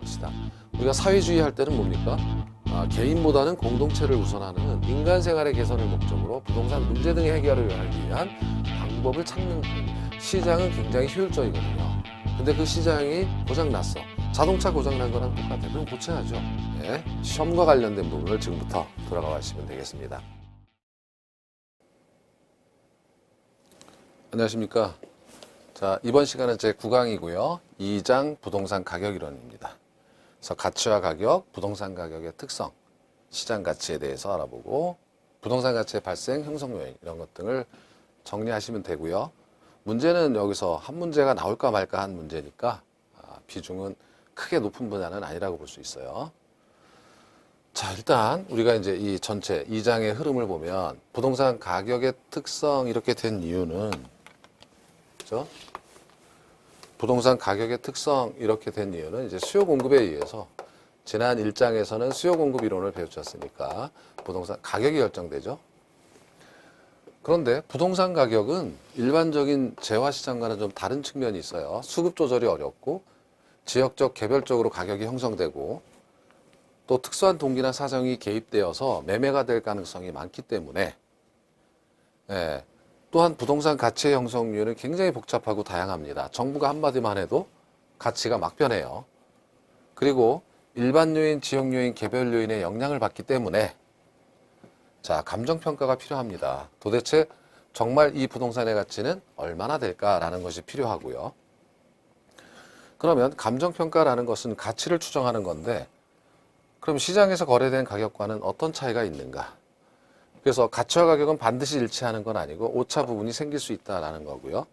것이다. 우리가 사회주의 할 때는 뭡니까? 개인보다는 공동체를 우선하는 인간 생활의 개선을 목적으로 부동산 문제 등의 해결을 하기 위한 방법을 찾는 시장은 굉장히 효율적이거든요. 근데 그 시장이 고장났어. 자동차 고장난 거랑 똑같아요. 그럼 고쳐야죠. 네. 시험과 관련된 부분을 지금부터 들어가 보시면 되겠습니다. 안녕하십니까. 자, 이번 시간은 제 9강이고요. 2장 부동산 가격 이론입니다. 그래서 가치와 가격, 부동산 가격의 특성, 시장 가치에 대해서 알아보고 부동산 가치의 발생, 형성 요인 이런 것 등을 정리하시면 되고요. 문제는 여기서 한 문제가 나올까 말까 한 문제니까 비중은 크게 높은 분야는 아니라고 볼 수 있어요. 자, 일단 우리가 이제 이 전체 2장의 흐름을 보면 부동산 가격의 특성 이렇게 된 이유는 그죠? 부동산 가격의 특성 이렇게 된 이유는 이제 수요 공급에 의해서 지난 1장에서는 수요 공급 이론을 배우셨으니까 부동산 가격이 결정되죠. 그런데 부동산 가격은 일반적인 재화 시장과는 좀 다른 측면이 있어요. 수급 조절이 어렵고 지역적 개별적으로 가격이 형성되고 또 특수한 동기나 사정이 개입되어서 매매가 될 가능성이 많기 때문에 또한 부동산 가치의 형성률은 굉장히 복잡하고 다양합니다. 정부가 한마디만 해도 가치가 막 변해요. 그리고 일반 요인, 지역 요인, 개별 요인의 영향을 받기 때문에 자, 감정평가가 필요합니다. 도대체 정말 이 부동산의 가치는 얼마나 될까라는 것이 필요하고요. 그러면 감정평가라는 것은 가치를 추정하는 건데 그럼 시장에서 거래된 가격과는 어떤 차이가 있는가? 그래서 가치와 가격은 반드시 일치하는 건 아니고 오차 부분이 생길 수 있다라는 거고요.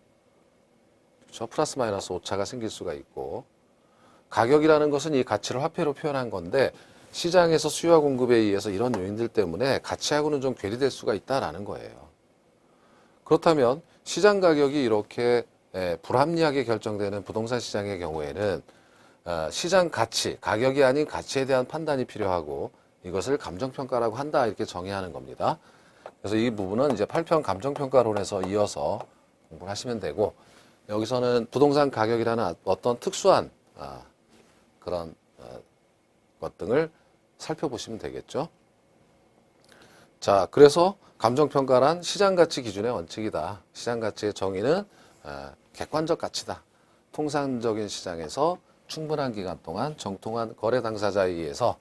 그렇죠? 플러스 마이너스 오차가 생길 수가 있고 가격이라는 것은 이 가치를 화폐로 표현한 건데 시장에서 수요와 공급에 의해서 이런 요인들 때문에 가치하고는 좀 괴리될 수가 있다라는 거예요. 그렇다면 시장 가격이 이렇게 불합리하게 결정되는 부동산 시장의 경우에는 시장 가치, 가격이 아닌 가치에 대한 판단이 필요하고 이것을 감정평가라고 한다 이렇게 정의하는 겁니다. 그래서 이 부분은 이제 8편 감정평가론에서 이어서 공부를 하시면 되고 여기서는 부동산 가격이라는 어떤 특수한 그런 것 등을 살펴보시면 되겠죠. 자, 그래서 감정평가란 시장가치 기준의 원칙이다. 시장가치의 정의는 객관적 가치다. 통상적인 시장에서 충분한 기간 동안 정통한 거래 당사자에 의해서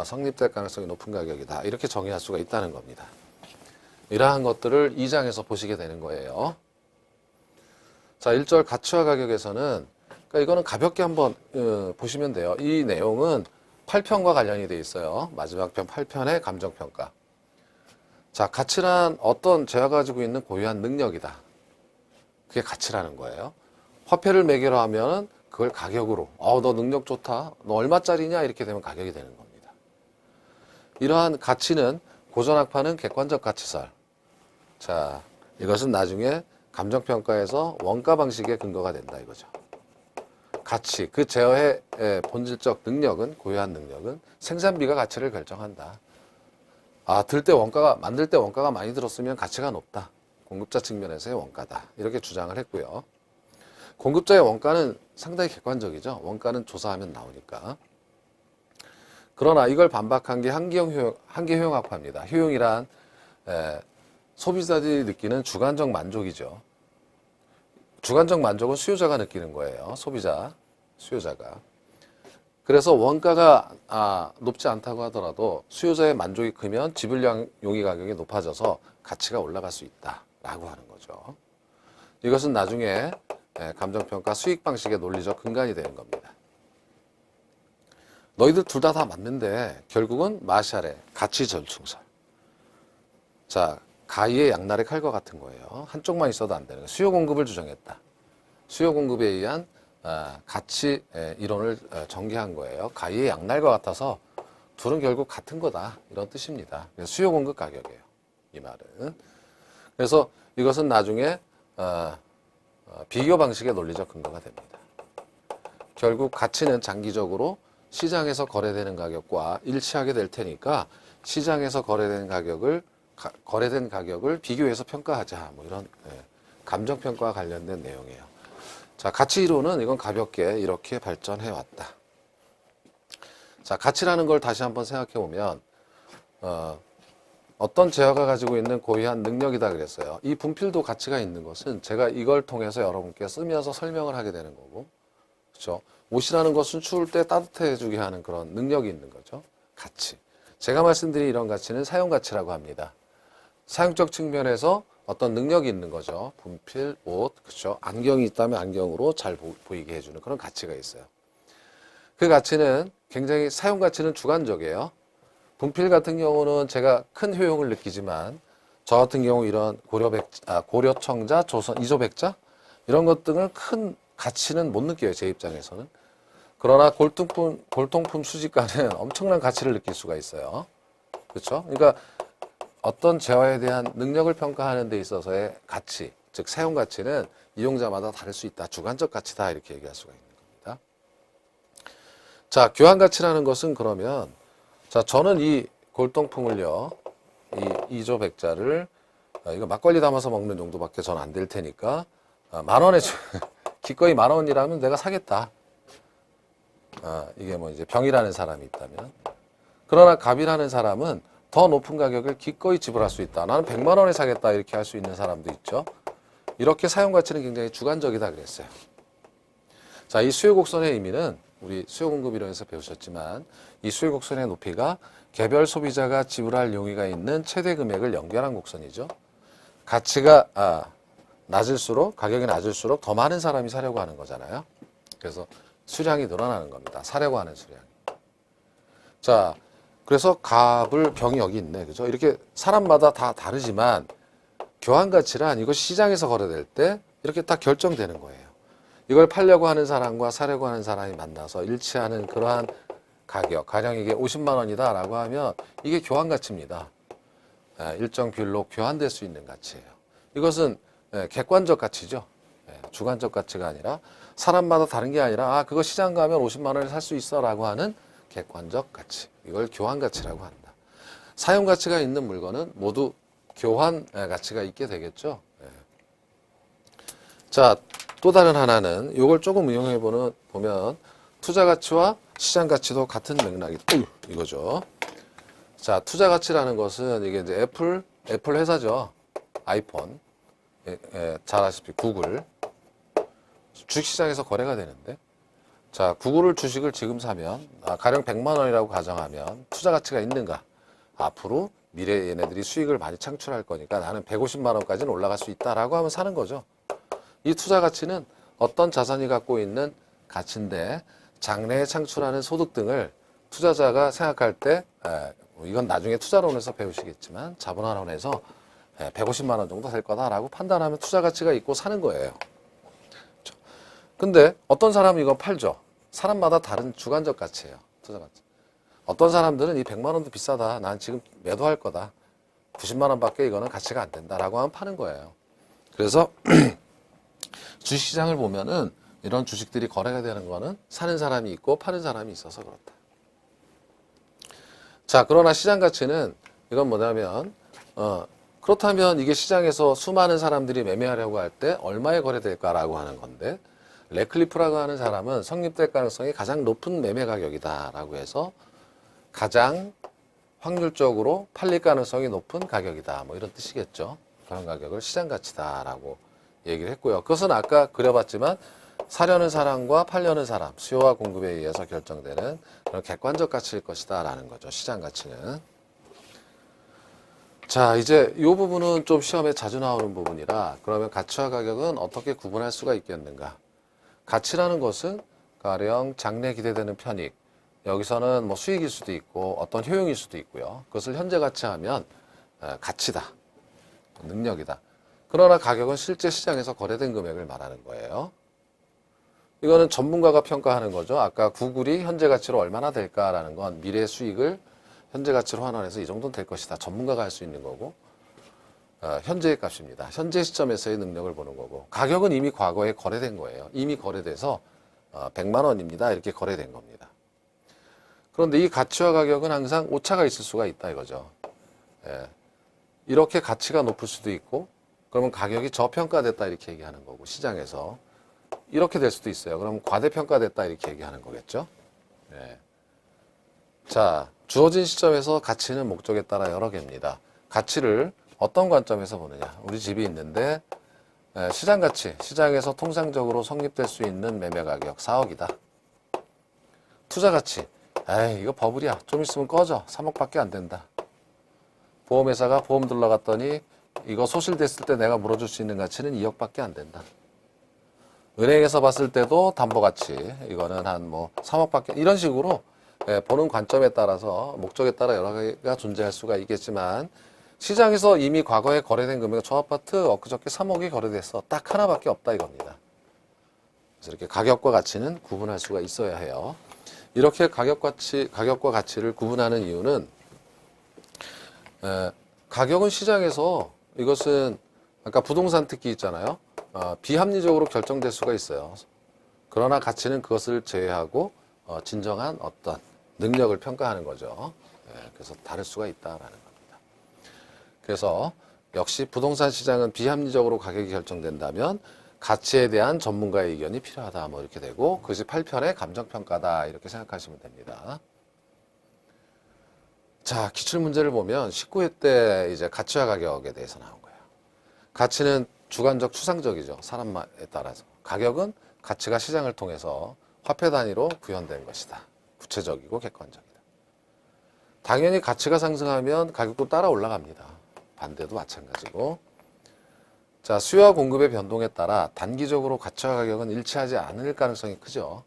성립될 가능성이 높은 가격이다. 이렇게 정의할 수가 있다는 겁니다. 이러한 것들을 2장에서 보시게 되는 거예요. 자, 1절 가치와 가격에서는 그러니까 이거는 가볍게 한번 보시면 돼요. 이 내용은 8편과 관련이 돼 있어요. 마지막 편 8편의 감정평가. 자, 가치란 어떤 제가 가지고 있는 고유한 능력이다. 그게 가치라는 거예요. 화폐를 매개로 하면 그걸 가격으로 너 능력 좋다. 너 얼마짜리냐 이렇게 되면 가격이 되는 겁니다. 이러한 가치는 고전학파는 객관적 가치설. 자, 이것은 나중에 감정평가에서 원가 방식의 근거가 된다 이거죠. 가치, 그 제어의 본질적 능력은, 고유한 능력은 생산비가 가치를 결정한다. 만들 때 원가가 많이 들었으면 가치가 높다. 공급자 측면에서의 원가다. 이렇게 주장을 했고요. 공급자의 원가는 상당히 객관적이죠. 원가는 조사하면 나오니까. 그러나 이걸 반박한 게 한계 효용학파입니다. 효용이란 소비자들이 느끼는 주관적 만족이죠. 주관적 만족은 수요자가 느끼는 거예요. 수요자가. 그래서 원가가 높지 않다고 하더라도 수요자의 만족이 크면 지불량 용의 가격이 높아져서 가치가 올라갈 수 있다라고 하는 거죠. 이것은 나중에 감정평가 수익 방식의 논리적 근간이 되는 겁니다. 너희들 둘 다 맞는데 결국은 마샬의 가치 절충설. 자, 가히의 양날의 칼과 같은 거예요. 한쪽만 있어도 안 되는 거예요. 수요 공급을 주장했다. 수요 공급에 의한 가치 이론을 전개한 거예요. 가히의 양날과 같아서 둘은 결국 같은 거다. 이런 뜻입니다. 수요 공급 가격이에요. 이 말은. 그래서 이것은 나중에 비교 방식의 논리적 근거가 됩니다. 결국 가치는 장기적으로 시장에서 거래되는 가격과 일치하게 될 테니까 시장에서 거래된 가격을 비교해서 평가하자. 뭐 이런 감정평가와 관련된 내용이에요. 자, 가치 이론은 이건 가볍게 이렇게 발전해 왔다. 자, 가치라는 걸 다시 한번 생각해 보면 어떤 제어가 가지고 있는 고유한 능력이다 그랬어요. 이 분필도 가치가 있는 것은 제가 이걸 통해서 여러분께 쓰면서 설명을 하게 되는 거고, 그렇죠? 옷이라는 것은 추울 때 따뜻해 주게 하는 그런 능력이 있는 거죠. 가치. 제가 말씀드린 이런 가치는 사용 가치라고 합니다. 사용적 측면에서 어떤 능력이 있는 거죠. 분필, 옷, 그렇죠? 안경이 있다면 안경으로 잘 보이게 해주는 그런 가치가 있어요. 그 가치는 굉장히 사용 가치는 주관적이에요. 분필 같은 경우는 제가 큰 효용을 느끼지만 저 같은 경우 이런 고려청자, 조선 이조백자 이런 것 등을 큰 가치는 못 느껴요. 제 입장에서는. 그러나 골동품 수집가는 엄청난 가치를 느낄 수가 있어요. 그렇죠? 그러니까 어떤 재화에 대한 능력을 평가하는 데 있어서의 가치, 즉 사용 가치는 이용자마다 다를 수 있다. 주관적 가치다 이렇게 얘기할 수가 있는 겁니다. 자, 교환 가치라는 것은 그러면 자, 저는 이 골동품을요, 이 이조백자를 이거 막걸리 담아서 먹는 정도밖에 전 안 될 테니까 만 원에 기꺼이 만 원이라면 내가 사겠다. 이게 뭐 이제 병이라는 사람이 있다면. 그러나 갑이라는 사람은 더 높은 가격을 기꺼이 지불할 수 있다. 나는 100만 원에 사겠다. 이렇게 할 수 있는 사람도 있죠. 이렇게 사용 가치는 굉장히 주관적이다 그랬어요. 자, 이 수요 곡선의 의미는 우리 수요 공급 이론에서 배우셨지만 이 수요 곡선의 높이가 개별 소비자가 지불할 용의가 있는 최대 금액을 연결한 곡선이죠. 가치가 낮을수록 가격이 낮을수록 더 많은 사람이 사려고 하는 거잖아요. 그래서 수량이 늘어나는 겁니다. 사려고 하는 수량이. 자, 그래서 병이 여기 있네. 그죠? 이렇게 사람마다 다 다르지만 교환 가치란 이것이 시장에서 거래될 때 이렇게 딱 결정되는 거예요. 이걸 팔려고 하는 사람과 사려고 하는 사람이 만나서 일치하는 그러한 가격, 가령 이게 50만 원이다라고 하면 이게 교환 가치입니다. 일정 비율로 교환될 수 있는 가치예요. 이것은 객관적 가치죠. 주관적 가치가 아니라 사람마다 다른 게 아니라 그거 시장 가면 50만 원에 살 수 있어라고 하는 객관적 가치. 이걸 교환 가치라고 한다. 사용 가치가 있는 물건은 모두 교환 가치가 있게 되겠죠. 자, 또 다른 하나는 이걸 조금 응용해 보면 투자 가치와 시장 가치도 같은 맥락이 이거죠. 자, 투자 가치라는 것은 이게 이제 애플 회사죠. 아이폰. 잘 아시다시피 구글. 주식시장에서 거래가 되는데 자, 구글을 주식을 지금 사면 가령 100만 원이라고 가정하면 투자 가치가 있는가? 앞으로 미래에 얘네들이 수익을 많이 창출할 거니까 나는 150만 원까지는 올라갈 수 있다라고 하면 사는 거죠. 이 투자 가치는 어떤 자산이 갖고 있는 가치인데 장래에 창출하는 소득 등을 투자자가 생각할 때 이건 나중에 투자론에서 배우시겠지만 자본화론에서 150만 원 정도 될 거다라고 판단하면 투자 가치가 있고 사는 거예요. 근데 어떤 사람은 이건 팔죠. 사람마다 다른 주관적 가치예요. 투자 가치. 어떤 사람들은 이 100만 원도 비싸다. 난 지금 매도할 거다. 90만 원밖에 이거는 가치가 안 된다라고 하면 파는 거예요. 그래서 주식시장을 보면은 이런 주식들이 거래가 되는 거는 사는 사람이 있고 파는 사람이 있어서 그렇다. 자, 그러나 시장 가치는 이건 뭐냐면 그렇다면 이게 시장에서 수많은 사람들이 매매하려고 할 때 얼마에 거래될까라고 하는 건데 레클리프라고 하는 사람은 성립될 가능성이 가장 높은 매매 가격이다라고 해서 가장 확률적으로 팔릴 가능성이 높은 가격이다. 뭐 이런 뜻이겠죠. 그런 가격을 시장 가치다라고 얘기를 했고요. 그것은 아까 그려봤지만 사려는 사람과 팔려는 사람, 수요와 공급에 의해서 결정되는 그런 객관적 가치일 것이다라는 거죠. 시장 가치는. 자, 이제 이 부분은 좀 시험에 자주 나오는 부분이라 그러면 가치와 가격은 어떻게 구분할 수가 있겠는가? 가치라는 것은 가령 장래 기대되는 편익, 여기서는 뭐 수익일 수도 있고 어떤 효용일 수도 있고요. 그것을 현재 가치하면 가치다, 능력이다. 그러나 가격은 실제 시장에서 거래된 금액을 말하는 거예요. 이거는 전문가가 평가하는 거죠. 아까 구글이 현재 가치로 얼마나 될까라는 건 미래 수익을 현재 가치로 환원해서 이 정도는 될 것이다. 전문가가 할 수 있는 거고 현재의 값입니다. 현재 시점에서의 능력을 보는 거고 가격은 이미 과거에 거래된 거예요. 이미 거래돼서 100만 원입니다. 이렇게 거래된 겁니다. 그런데 이 가치와 가격은 항상 오차가 있을 수가 있다 이거죠. 이렇게 가치가 높을 수도 있고 그러면 가격이 저평가됐다 이렇게 얘기하는 거고 시장에서 이렇게 될 수도 있어요. 그럼 과대평가됐다 이렇게 얘기하는 거겠죠. 자, 주어진 시점에서 가치는 목적에 따라 여러 개입니다. 가치를 어떤 관점에서 보느냐. 우리 집이 있는데 시장 가치, 시장에서 통상적으로 성립될 수 있는 매매 가격 4억이다. 투자 가치, 에이 이거 버블이야. 좀 있으면 꺼져. 3억밖에 안 된다. 보험회사가 보험 들러갔더니 이거 소실됐을 때 내가 물어줄 수 있는 가치는 2억밖에 안 된다. 은행에서 봤을 때도 담보 가치, 이거는 한 뭐 3억밖에, 이런 식으로 보는 관점에 따라서 목적에 따라 여러 개가 존재할 수가 있겠지만 시장에서 이미 과거에 거래된 금액, 저 아파트 엊그저께 3억이 거래됐어. 딱 하나밖에 없다 이겁니다. 그래서 이렇게 가격과 가치는 구분할 수가 있어야 해요. 이렇게 가격과 가치를 구분하는 이유는 가격은 시장에서 이것은 아까 부동산 특기 있잖아요. 비합리적으로 결정될 수가 있어요. 그러나 가치는 그것을 제외하고 진정한 어떤 능력을 평가하는 거죠. 그래서 다를 수가 있다라는 겁니다. 그래서 역시 부동산 시장은 비합리적으로 가격이 결정된다면 가치에 대한 전문가의 의견이 필요하다. 뭐 이렇게 되고 그것이 8편의 감정평가다. 이렇게 생각하시면 됩니다. 자, 기출문제를 보면 19회 때 이제 가치와 가격에 대해서 나온 거예요. 가치는 주관적 추상적이죠. 사람에 따라서. 가격은 가치가 시장을 통해서 화폐 단위로 구현된 것이다. 구체적이고 객관적이다. 당연히 가치가 상승하면 가격도 따라 올라갑니다. 반대도 마찬가지고. 자, 수요와 공급의 변동에 따라 단기적으로 가치와 가격은 일치하지 않을 가능성이 크죠.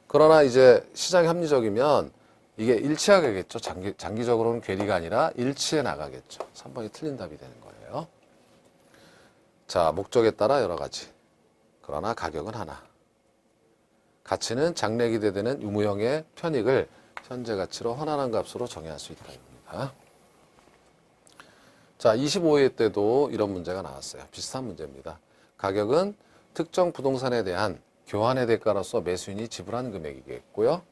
그러나 이제 시장이 합리적이면 이게 일치하겠죠. 장기적으로는 괴리가 아니라 일치해 나가겠죠. 3번이 틀린 답이 되는 거예요. 자, 목적에 따라 여러 가지. 그러나 가격은 하나. 가치는 장래기대되는 유무형의 편익을 현재 가치로 환원한 값으로 정의할 수 있다입니다. 자, 25회 때도 이런 문제가 나왔어요. 비슷한 문제입니다. 가격은 특정 부동산에 대한 교환의 대가로서 매수인이 지불한 금액이겠고요.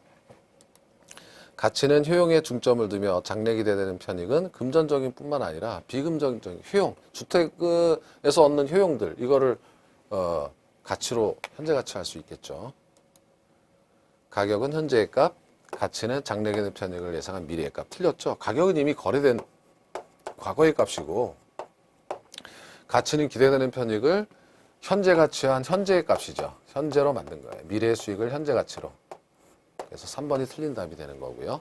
가치는 효용에 중점을 두며 장래기대되는 편익은 금전적인 뿐만 아니라 비금전적인 효용, 주택에서 얻는 효용들, 이거를 가치로 현재 가치할 수 있겠죠. 가격은 현재의 값, 가치는 장래기대되는 편익을 예상한 미래의 값. 틀렸죠. 가격은 이미 거래된 과거의 값이고 가치는 기대되는 편익을 현재 가치한 현재의 값이죠. 현재로 만든 거예요. 미래의 수익을 현재 가치로. 그래서 3번이 틀린 답이 되는 거고요.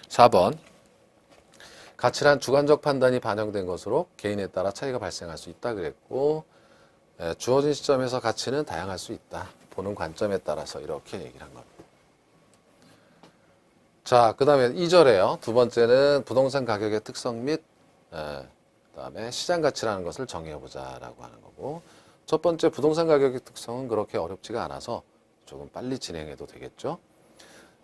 4번. 가치란 주관적 판단이 반영된 것으로 개인에 따라 차이가 발생할 수 있다 그랬고, 주어진 시점에서 가치는 다양할 수 있다. 보는 관점에 따라서 이렇게 얘기를 한 겁니다. 자, 그 다음에 2절에요. 두 번째는 부동산 가격의 특성 및 그다음에 시장 가치라는 것을 정의해보자라고 하는 거고, 첫 번째 부동산 가격의 특성은 그렇게 어렵지가 않아서 조금 빨리 진행해도 되겠죠.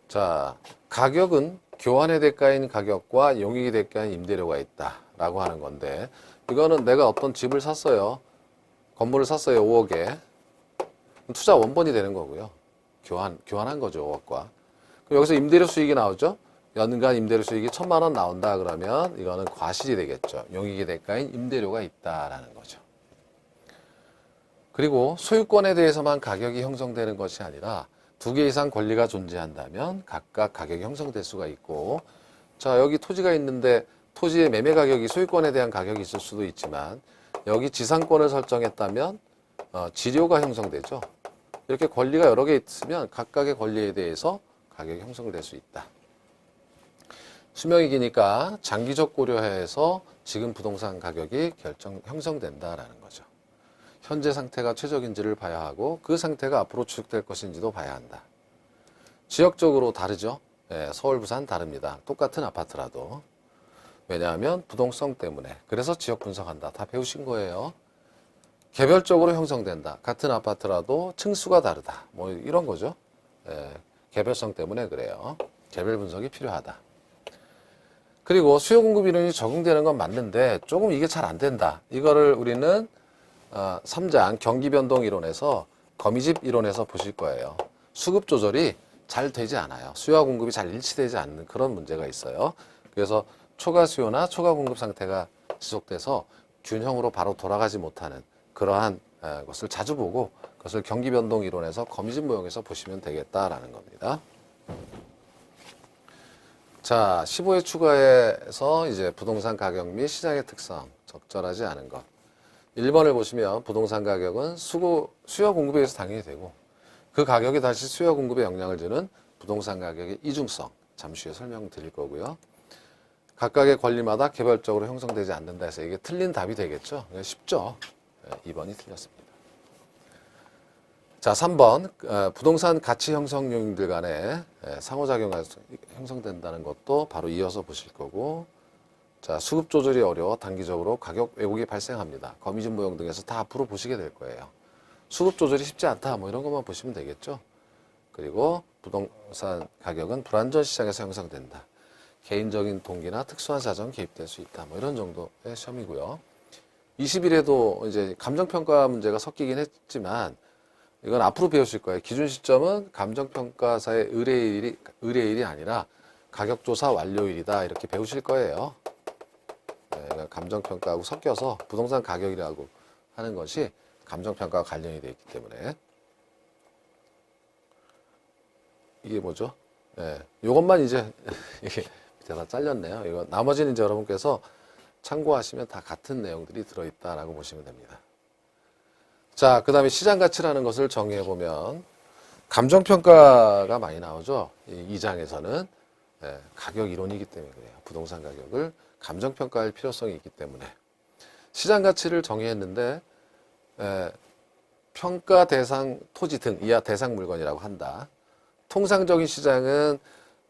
자, 가격은 교환의 대가인 가격과 용익의 대가인 임대료가 있다라고 하는 건데, 이거는 내가 어떤 집을 샀어요. 건물을 샀어요. 5억에. 투자 원본이 되는 거고요. 교환한 거죠. 5억과. 그럼 여기서 임대료 수익이 나오죠. 연간 임대료 수익이 1,000만 원 나온다 그러면 이거는 과실이 되겠죠. 용익의 대가인 임대료가 있다라는 거죠. 그리고 소유권에 대해서만 가격이 형성되는 것이 아니라 두 개 이상 권리가 존재한다면 각각 가격이 형성될 수가 있고, 자, 여기 토지가 있는데 토지의 매매 가격이 소유권에 대한 가격이 있을 수도 있지만 여기 지상권을 설정했다면 지료가 형성되죠. 이렇게 권리가 여러 개 있으면 각각의 권리에 대해서 가격이 형성될 수 있다. 수명이 기니까 장기적 고려해서 지금 부동산 가격이 형성된다라는 거죠. 현재 상태가 최적인지를 봐야 하고 그 상태가 앞으로 지속될 것인지도 봐야 한다. 지역적으로 다르죠. 서울, 부산 다릅니다. 똑같은 아파트라도. 왜냐하면 부동성 때문에. 그래서 지역 분석한다. 다 배우신 거예요. 개별적으로 형성된다. 같은 아파트라도 층수가 다르다. 뭐 이런 거죠. 개별성 때문에 그래요. 개별 분석이 필요하다. 그리고 수요 공급 이론이 적용되는 건 맞는데 조금 이게 잘 안 된다. 이거를 우리는 3장 경기변동 이론에서 거미집 이론에서 보실 거예요. 수급 조절이 잘 되지 않아요. 수요와 공급이 잘 일치되지 않는 그런 문제가 있어요. 그래서 초과 수요나 초과 공급 상태가 지속돼서 균형으로 바로 돌아가지 못하는 그러한 것을 자주 보고 그것을 경기변동 이론에서 거미집 모형에서 보시면 되겠다라는 겁니다. 자, 15회 추가해서 이제 부동산 가격 및 시장의 특성, 적절하지 않은 것. 1번을 보시면 부동산 가격은 수요 공급에 의해서 당연히 되고 그 가격이 다시 수요 공급에 영향을 주는 부동산 가격의 이중성. 잠시 후에 설명드릴 거고요. 각각의 권리마다 개별적으로 형성되지 않는다 해서 이게 틀린 답이 되겠죠. 쉽죠. 2번이 틀렸습니다. 자, 3번 부동산 가치 형성 요인들 간에 상호작용이 형성된다는 것도 바로 이어서 보실 거고, 자, 수급 조절이 어려워 단기적으로 가격 왜곡이 발생합니다. 거미줄 모형 등에서 다 앞으로 보시게 될 거예요. 수급 조절이 쉽지 않다 뭐 이런 것만 보시면 되겠죠. 그리고 부동산 가격은 불안전 시장에서 형성된다. 개인적인 동기나 특수한 사정 개입될 수 있다. 뭐 이런 정도의 시험이고요. 20일에도 이제 감정평가 문제가 섞이긴 했지만 이건 앞으로 배우실 거예요. 기준 시점은 감정평가사의 의뢰일이 아니라 가격조사 완료일이다. 이렇게 배우실 거예요. 네, 감정평가하고 섞여서 부동산 가격이라고 하는 것이 감정평가와 관련이 되어 있기 때문에. 이게 뭐죠? 네, 이것만 이제 이게 밑에 다 잘렸네요. 이거 나머지는 이제 여러분께서 참고하시면 다 같은 내용들이 들어있다라고 보시면 됩니다. 자, 그 다음에 시장 가치라는 것을 정의해 보면 감정평가가 많이 나오죠. 이 장에서는 가격 이론이기 때문에 그래요. 부동산 가격을 감정평가할 필요성이 있기 때문에 시장 가치를 정의했는데 평가 대상 토지 등 이하 대상 물건이라고 한다. 통상적인 시장은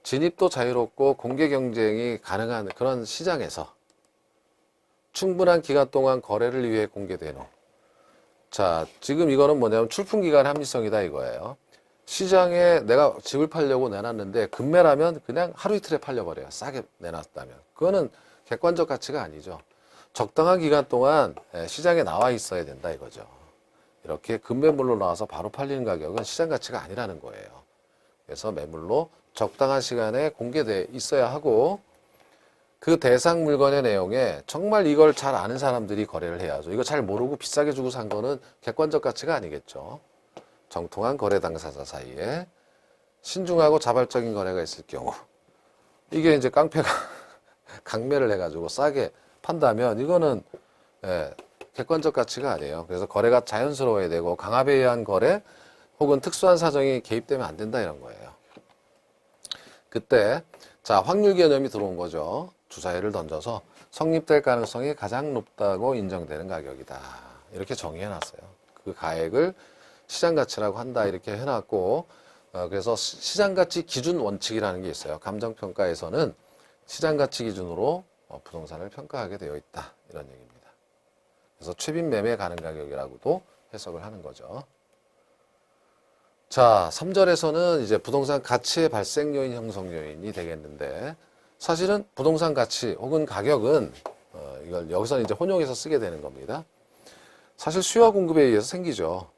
진입도 자유롭고 공개 경쟁이 가능한 그런 시장에서 충분한 기간 동안 거래를 위해 공개되는. 자, 지금 이거는 뭐냐면 출품기간의 합리성이다 이거예요. 시장에 내가 집을 팔려고 내놨는데 급매라면 그냥 하루 이틀에 팔려버려요. 싸게 내놨다면. 그거는 객관적 가치가 아니죠. 적당한 기간 동안 시장에 나와 있어야 된다 이거죠. 이렇게 급매물로 나와서 바로 팔리는 가격은 시장 가치가 아니라는 거예요. 그래서 매물로 적당한 시간에 공개돼 있어야 하고 그 대상 물건의 내용에 정말 이걸 잘 아는 사람들이 거래를 해야죠. 이거 잘 모르고 비싸게 주고 산 거는 객관적 가치가 아니겠죠. 정통한 거래 당사자 사이에 신중하고 자발적인 거래가 있을 경우 이게 이제 깡패가 강매를 해가지고 싸게 판다면 이거는 객관적 가치가 아니에요. 그래서 거래가 자연스러워야 되고 강압에 의한 거래 혹은 특수한 사정이 개입되면 안 된다 이런 거예요. 그때 자 확률 개념이 들어온 거죠. 주사위를 던져서 성립될 가능성이 가장 높다고 인정되는 가격이다. 이렇게 정의해놨어요. 그 가액을 시장가치라고 한다 이렇게 해놨고 그래서 시장가치 기준 원칙이라는 게 있어요. 감정평가에서는 시장가치 기준으로 부동산을 평가하게 되어 있다. 이런 얘기입니다. 그래서 최빈 매매 가능 가격이라고도 해석을 하는 거죠. 자, 3절에서는 이제 부동산 가치의 발생 요인, 형성 요인이 되겠는데 사실은 부동산 가치 혹은 가격은 이걸 여기서 이제 혼용해서 쓰게 되는 겁니다. 사실 수요와 공급에 의해서 생기죠.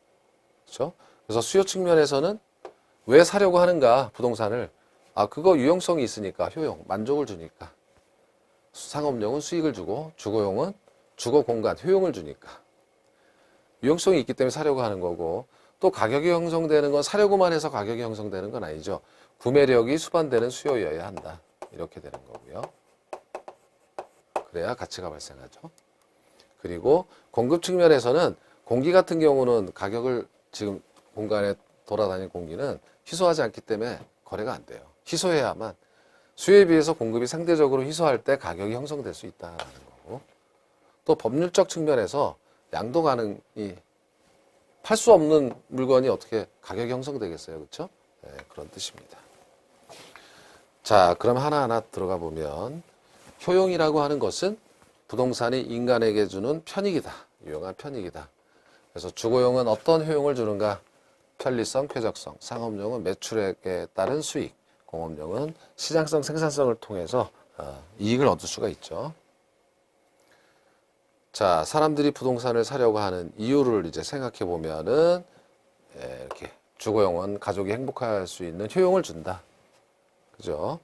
그렇죠? 그래서 수요 측면에서는 왜 사려고 하는가 부동산을 그거 유용성이 있으니까 효용, 만족을 주니까 상업용은 수익을 주고 주거용은 주거 공간, 효용을 주니까 유용성이 있기 때문에 사려고 하는 거고 또 가격이 형성되는 건 사려고만 해서 가격이 형성되는 건 아니죠. 구매력이 수반되는 수요여야 한다. 이렇게 되는 거고요. 그래야 가치가 발생하죠. 그리고 공급 측면에서는 공기 같은 경우는 가격을 지금 공간에 돌아다니는 공기는 희소하지 않기 때문에 거래가 안 돼요. 희소해야만 수요에 비해서 공급이 상대적으로 희소할 때 가격이 형성될 수 있다는 거고 또 법률적 측면에서 양도 가능이 팔 수 없는 물건이 어떻게 가격이 형성되겠어요. 그렇죠? 네, 그런 뜻입니다. 자, 그럼 하나하나 들어가 보면 효용이라고 하는 것은 부동산이 인간에게 주는 편익이다. 유용한 편익이다. 그래서 주거용은 어떤 효용을 주는가? 편리성, 쾌적성, 상업용은 매출액에 따른 수익, 공업용은 시장성, 생산성을 통해서 이익을 얻을 수가 있죠. 자, 사람들이 부동산을 사려고 하는 이유를 이제 생각해 보면은 이렇게 주거용은 가족이 행복할 수 있는 효용을 준다. 그죠?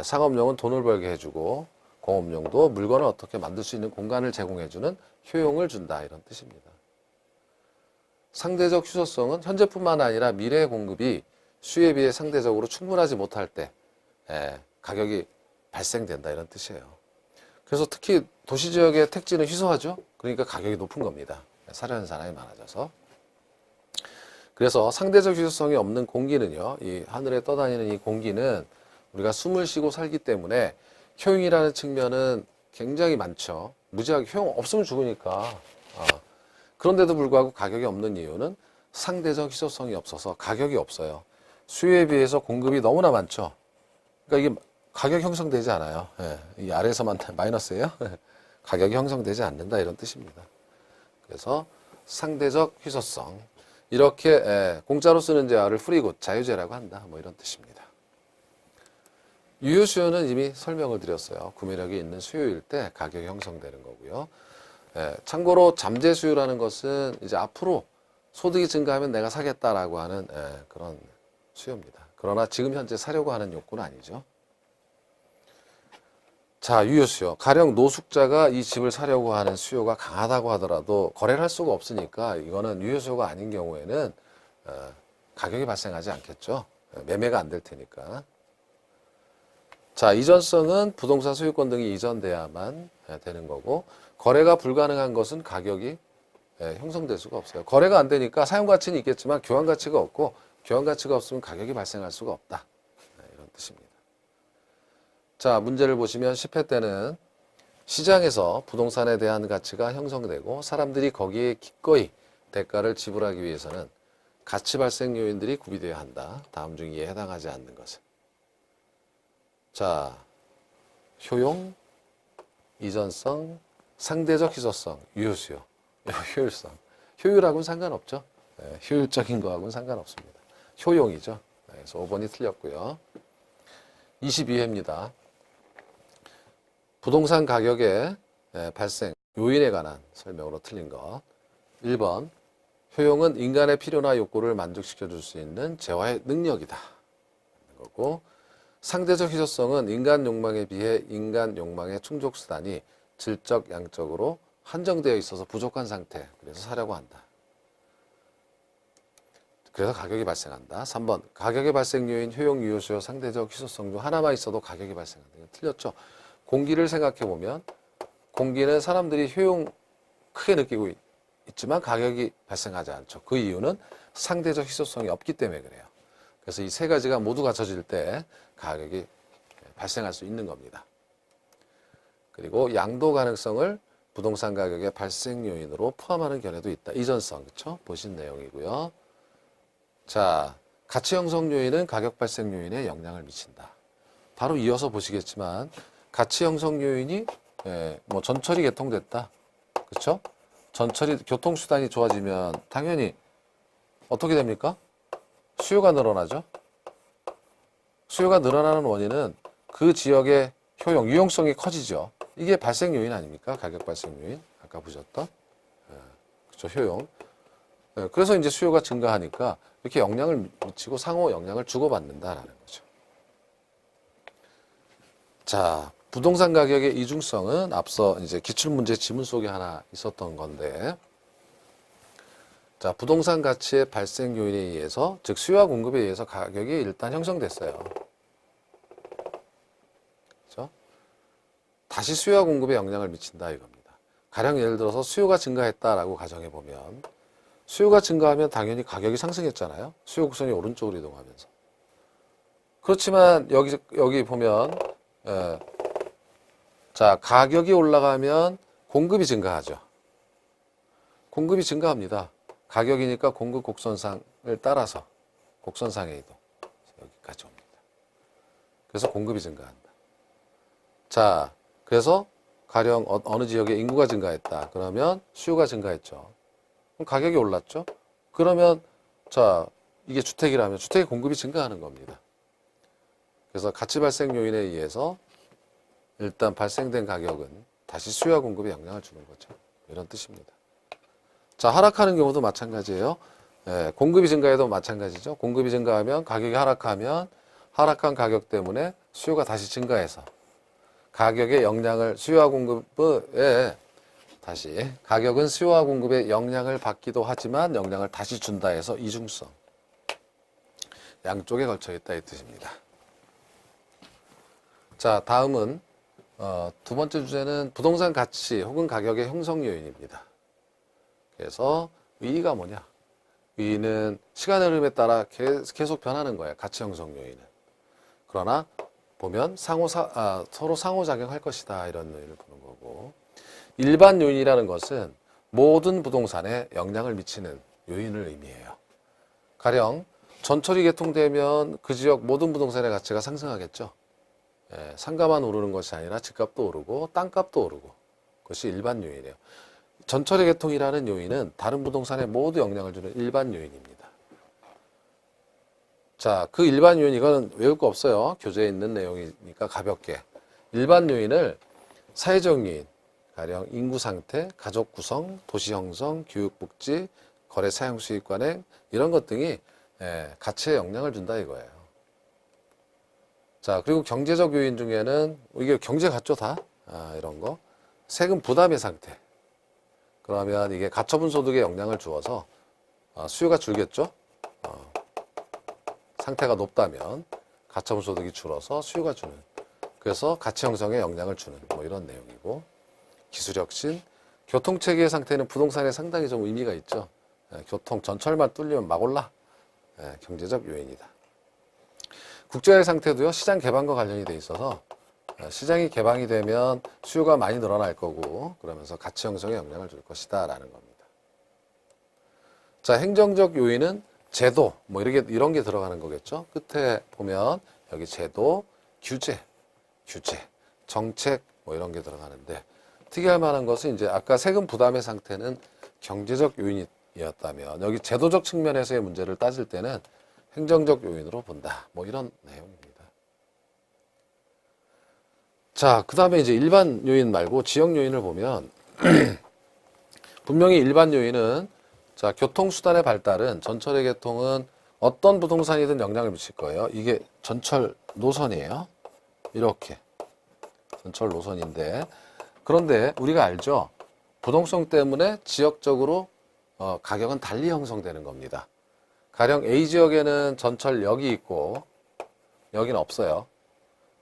상업용은 돈을 벌게 해주고 공업용도 물건을 어떻게 만들 수 있는 공간을 제공해주는 효용을 준다. 이런 뜻입니다. 상대적 희소성은 현재뿐만 아니라 미래의 공급이 수요에 비해 상대적으로 충분하지 못할 때 가격이 발생된다 이런 뜻이에요. 그래서 특히 도시 지역의 택지는 희소하죠. 그러니까 가격이 높은 겁니다. 사려는 사람이 많아져서. 그래서 상대적 희소성이 없는 공기는요, 이 하늘에 떠다니는 이 공기는 우리가 숨을 쉬고 살기 때문에 효용이라는 측면은 굉장히 많죠. 무지하게 효용 없으면 죽으니까. 그런데도 불구하고 가격이 없는 이유는 상대적 희소성이 없어서 가격이 없어요. 수요에 비해서 공급이 너무나 많죠. 그러니까 이게 가격 형성되지 않아요. 예, 이 아래에서만 마이너스예요. 가격이 형성되지 않는다 이런 뜻입니다. 그래서 상대적 희소성. 이렇게 공짜로 쓰는 재화를 프리굿, 자유재라고 한다. 뭐 이런 뜻입니다. 유효 수요는 이미 설명을 드렸어요. 구매력이 있는 수요일 때 가격이 형성되는 거고요. 참고로 잠재 수요라는 것은 이제 앞으로 소득이 증가하면 내가 사겠다라고 하는 그런 수요입니다. 그러나 지금 현재 사려고 하는 욕구는 아니죠. 자, 유효 수요. 가령 노숙자가 이 집을 사려고 하는 수요가 강하다고 하더라도 거래를 할 수가 없으니까 이거는 유효 수요가 아닌 경우에는 가격이 발생하지 않겠죠. 매매가 안 될 테니까. 자, 이전성은 부동산 소유권 등이 이전돼야만 되는 거고, 거래가 불가능한 것은 가격이 형성될 수가 없어요. 거래가 안 되니까 사용 가치는 있겠지만 교환 가치가 없고, 교환 가치가 없으면 가격이 발생할 수가 없다. 이런 뜻입니다. 자, 문제를 보시면 10회 때는 시장에서 부동산에 대한 가치가 형성되고 사람들이 거기에 기꺼이 대가를 지불하기 위해서는 가치 발생 요인들이 구비되어야 한다. 다음 중 이에 해당하지 않는 것은. 자, 효용, 이전성, 상대적 희소성, 유효수요, 효율성. 효율하고는 상관없죠. 효율적인 거하고는 상관없습니다. 효용이죠. 그래서 5번이 틀렸고요. 22회입니다. 부동산 가격의 발생 요인에 관한 설명으로 틀린 것. 1번, 효용은 인간의 필요나 욕구를 만족시켜 줄 수 있는 재화의 능력이다. 거고, 상대적 희소성은 인간 욕망에 비해 인간 욕망의 충족 수단이 질적, 양적으로 한정되어 있어서 부족한 상태. 그래서 사려고 한다. 그래서 가격이 발생한다. 3번, 가격의 발생 요인, 효용, 유효, 수요, 상대적 희소성 중 하나만 있어도 가격이 발생한다. 틀렸죠. 공기를 생각해 보면 공기는 사람들이 효용 크게 느끼고 있지만 가격이 발생하지 않죠. 그 이유는 상대적 희소성이 없기 때문에 그래요. 그래서 이 세 가지가 모두 갖춰질 때 가격이 발생할 수 있는 겁니다. 그리고 양도 가능성을 부동산 가격의 발생 요인으로 포함하는 견해도 있다. 이전성, 그렇죠? 보신 내용이고요. 자, 가치 형성 요인은 가격 발생 요인에 영향을 미친다. 바로 이어서 보시겠지만 가치 형성 요인이 뭐 전철이 개통됐다. 그렇죠? 전철이 교통수단이 좋아지면 당연히 어떻게 됩니까? 수요가 늘어나죠. 수요가 늘어나는 원인은 그 지역의 효용, 유용성이 커지죠. 이게 발생 요인 아닙니까? 가격 발생 요인. 아까 보셨던. 그렇죠. 효용. 그래서 이제 수요가 증가하니까 이렇게 영향을 미치고 상호 영향을 주고받는다라는 거죠. 자, 부동산 가격의 이중성은 앞서 이제 기출문제 지문 속에 하나 있었던 건데, 자, 부동산 가치의 발생 요인에 의해서, 즉 수요와 공급에 의해서 가격이 일단 형성됐어요. 그렇죠? 다시 수요와 공급에 영향을 미친다 이겁니다. 가령 예를 들어서 수요가 증가했다라고 가정해 보면, 수요가 증가하면 당연히 가격이 상승했잖아요. 수요 곡선이 오른쪽으로 이동하면서. 그렇지만 여기 보면 자, 가격이 올라가면 공급이 증가하죠. 공급이 증가합니다. 가격이니까 공급 곡선상을 따라서 곡선상의 이동. 여기까지 옵니다. 그래서 공급이 증가한다. 자, 그래서 가령 어느 지역에 인구가 증가했다. 그러면 수요가 증가했죠. 그럼 가격이 올랐죠. 그러면 자, 이게 주택이라면 주택의 공급이 증가하는 겁니다. 그래서 가치 발생 요인에 의해서 일단 발생된 가격은 다시 수요와 공급에 영향을 주는 거죠. 이런 뜻입니다. 자, 하락하는 경우도 마찬가지예요. 공급이 증가해도 마찬가지죠. 공급이 증가하면 가격이 하락하면 하락한 가격 때문에 수요가 다시 증가해서 가격의 영향을 수요와 공급에 다시 가격은 수요와 공급에 영향을 받기도 하지만 영향을 다시 준다 해서 이중성. 양쪽에 걸쳐 있다 이 뜻입니다. 자, 다음은 두 번째 주제는 부동산 가치 혹은 가격의 형성 요인입니다. 그래서 의의가 뭐냐? 의의는 시간의 흐름에 따라 계속 변하는 거예요. 가치 형성 요인은. 그러나 보면 서로 상호작용할 것이다 이런 요인을 보는 거고, 일반 요인이라는 것은 모든 부동산에 영향을 미치는 요인을 의미해요. 가령 전철이 개통되면 그 지역 모든 부동산의 가치가 상승하겠죠. 상가만 오르는 것이 아니라 집값도 오르고 땅값도 오르고, 그것이 일반 요인이에요. 전철의 개통이라는 요인은 다른 부동산에 모두 영향을 주는 일반 요인입니다. 자, 그 일반 요인, 이거는 외울 거 없어요. 교재에 있는 내용이니까 가볍게. 일반 요인을 사회적 요인, 가령 인구 상태, 가족 구성, 도시 형성, 교육 복지, 거래 사용 수익 관행, 이런 것 등이 가치에 영향을 준다 이거예요. 자, 그리고 경제적 요인 중에는 이게 경제 같죠, 다? 이런 거. 세금 부담의 상태. 그러면 이게 가처분 소득에 영향을 주어서 수요가 줄겠죠? 상태가 높다면 가처분 소득이 줄어서 수요가 주는, 그래서 가치 형성에 영향을 주는 뭐 이런 내용이고, 기술 혁신, 교통체계의 상태는 부동산에 상당히 좀 의미가 있죠. 교통 전철만 뚫리면 막 올라. 경제적 요인이다. 국제화의 상태도요, 시장 개방과 관련이 돼 있어서 시장이 개방이 되면 수요가 많이 늘어날 거고, 그러면서 가치 형성에 영향을 줄 것이다 라는 겁니다. 자, 행정적 요인은 제도, 뭐 이런 게 들어가는 거겠죠. 끝에 보면 여기 제도, 규제, 정책, 뭐 이런 게 들어가는데, 특이할 만한 것은 이제 아까 세금 부담의 상태는 경제적 요인이었다면, 여기 제도적 측면에서의 문제를 따질 때는 행정적 요인으로 본다. 뭐 이런 내용입니다. 자, 그 다음에 이제 일반 요인 말고 지역 요인을 보면 분명히 일반 요인은, 자, 교통수단의 발달은, 전철의 개통은 어떤 부동산이든 영향을 미칠 거예요. 이게 전철 노선이에요. 이렇게 전철 노선인데, 그런데 우리가 알죠. 부동성 때문에 지역적으로 가격은 달리 형성되는 겁니다. 가령 A 지역에는 전철역이 있고 여기는 없어요.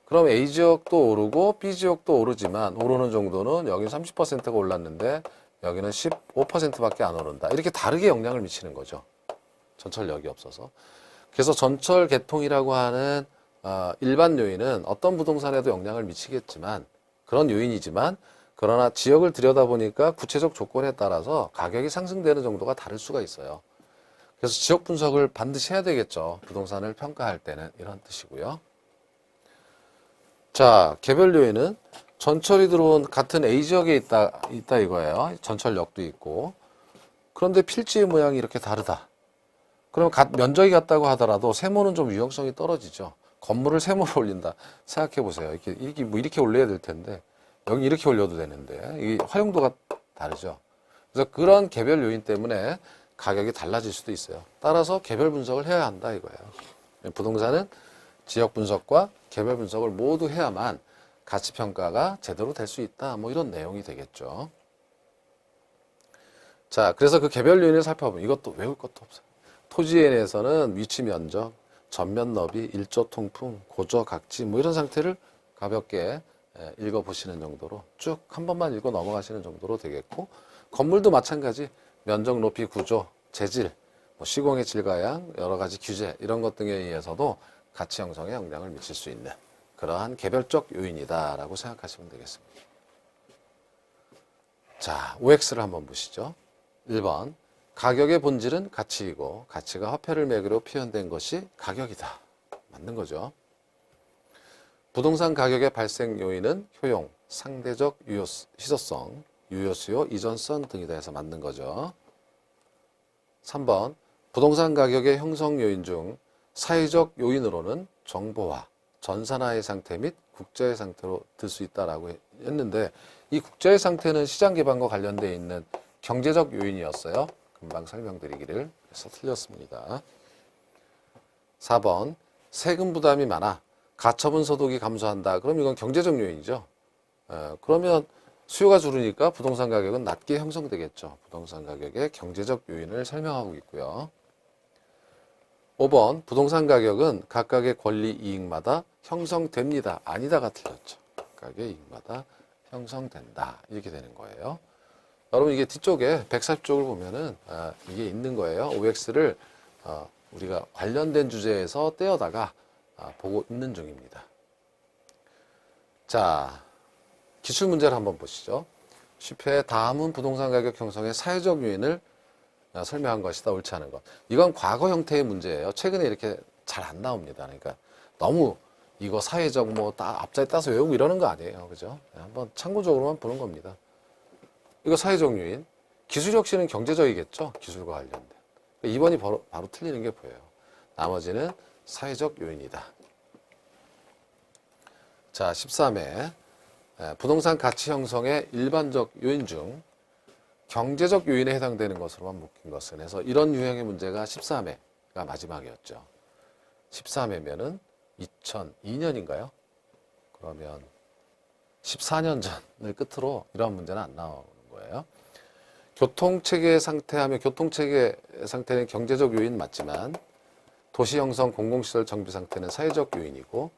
그럼 A 지역도 오르고 B 지역도 오르지만, 오르는 정도는 여기는 30%가 올랐는데 여기는 15%밖에 안 오른다. 이렇게 다르게 영향을 미치는 거죠. 전철역이 없어서. 그래서 전철 개통이라고 하는 일반 요인은 어떤 부동산에도 영향을 미치겠지만, 그런 요인이지만, 그러나 지역을 들여다보니까 구체적 조건에 따라서 가격이 상승되는 정도가 다를 수가 있어요. 그래서 지역 분석을 반드시 해야 되겠죠. 부동산을 평가할 때는, 이런 뜻이고요. 자, 개별 요인은 전철이 들어온 같은 A 지역에 있다 이거예요. 전철역도 있고. 그런데 필지의 모양이 이렇게 다르다. 그럼 면적이 같다고 하더라도 세모는 좀 유용성이 떨어지죠. 건물을 세모로 올린다. 생각해 보세요. 이렇게 올려야 될 텐데, 여기 이렇게 올려도 되는데, 이게 활용도가 다르죠. 그래서 그런 개별 요인 때문에 가격이 달라질 수도 있어요. 따라서 개별 분석을 해야 한다 이거예요. 부동산은 지역 분석과 개별 분석을 모두 해야만 가치 평가가 제대로 될 수 있다. 뭐 이런 내용이 되겠죠. 자, 그래서 그 개별 요인을 살펴보면 이것도 외울 것도 없어요. 토지에 대해서는 위치 면적, 전면 너비, 일조 통풍, 고저 각지 뭐 이런 상태를 가볍게 읽어보시는 정도로 쭉 한 번만 읽고 넘어가시는 정도로 되겠고, 건물도 마찬가지 면적, 높이, 구조, 재질, 뭐 시공의 질과 양, 여러 가지 규제 이런 것 등에 의해서도 가치 형성에 영향을 미칠 수 있는 그러한 개별적 요인이다라고 생각하시면 되겠습니다. 자, OX를 한번 보시죠. 1번, 가격의 본질은 가치이고 가치가 화폐를 매개로 표현된 것이 가격이다. 맞는 거죠. 부동산 가격의 발생 요인은 효용, 상대적 희소성, 유효수요, 이전성 등이다 해서 맞는 거죠. 3번, 부동산 가격의 형성 요인 중 사회적 요인으로는 정보화, 전산화의 상태 및 국제의 상태로 들 수 있다라고 했는데, 이 국제의 상태는 시장 개방과 관련되어 있는 경제적 요인이었어요. 금방 설명드리기를. 그래서 틀렸습니다. 4번, 세금 부담이 많아 가처분 소득이 감소한다. 그럼 이건 경제적 요인이죠. 그러면 수요가 줄으니까 부동산 가격은 낮게 형성되겠죠. 부동산 가격의 경제적 요인을 설명하고 있고요. 5번 부동산 가격은 각각의 권리 이익마다 형성됩니다. 아니다가 틀렸죠. 각각의 이익마다 형성된다. 이렇게 되는 거예요. 여러분 이게 뒤쪽에 140쪽을 보면은 이게 있는 거예요. OX를 우리가 관련된 주제에서 떼어다가 보고 있는 중입니다. 자, 기출 문제를 한번 보시죠. 10회 다음은 부동산 가격 형성의 사회적 요인을 설명한 것이다. 옳지 않은 것. 이건 과거 형태의 문제예요. 최근에 이렇게 잘 안 나옵니다. 그러니까 너무 이거 사회적 뭐 앞자리 따서 외우고 이러는 거 아니에요. 그죠? 한번 참고적으로만 보는 겁니다. 이거 사회적 요인. 기술적 시는 경제적이겠죠? 기술과 관련된. 2번이 바로 틀리는 게 보여요. 나머지는 사회적 요인이다. 자, 13회. 부동산 가치 형성의 일반적 요인 중 경제적 요인에 해당되는 것으로만 묶인 것은 해서 이런 유형의 문제가 13회가 마지막이었죠. 13회면은 2002년인가요? 그러면 14년 전을 끝으로 이런 문제는 안 나오는 거예요. 교통체계 상태하면 교통체계 상태는 경제적 요인 맞지만 도시 형성 공공시설 정비 상태는 사회적 요인이고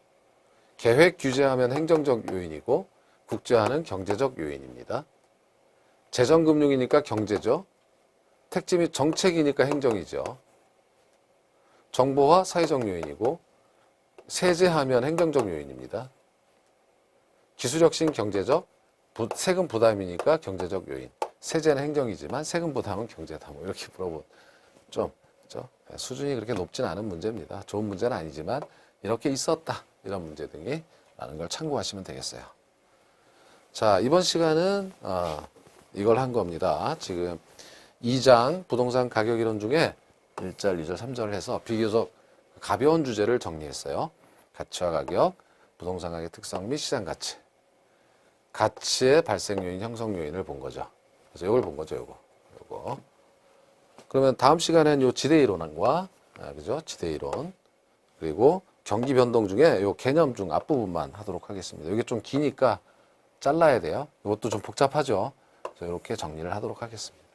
계획 규제하면 행정적 요인이고 국제화는 경제적 요인입니다. 재정금융이니까 경제죠. 택지 및 정책이니까 행정이죠. 정보화 사회적 요인이고 세제하면 행정적 요인입니다. 기술혁신 경제적, 세금 부담이니까 경제적 요인. 세제는 행정이지만 세금 부담은 경제다. 뭐 이렇게 물어본 좀 그렇죠? 수준이 그렇게 높진 않은 문제입니다. 좋은 문제는 아니지만 이렇게 있었다. 이런 문제 등이 라는 걸 참고하시면 되겠어요. 자, 이번 시간은 이걸 한 겁니다. 지금 2장 부동산 가격 이론 중에 1절, 2절, 3절을 해서 비교적 가벼운 주제를 정리했어요. 가치와 가격, 부동산 가격 특성 및 시장 가치. 가치의 발생 요인, 형성 요인을 본 거죠. 그래서 이걸 본 거죠, 요거. 그러면 다음 시간에는 요 지대 이론과, 그죠? 지대 이론. 그리고 경기 변동 중에 요 개념 중 앞부분만 하도록 하겠습니다. 이게 좀 기니까 잘라야 돼요. 이것도 좀 복잡하죠. 그래서 이렇게 정리를 하도록 하겠습니다.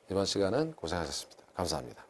이번 시간은 고생하셨습니다. 감사합니다.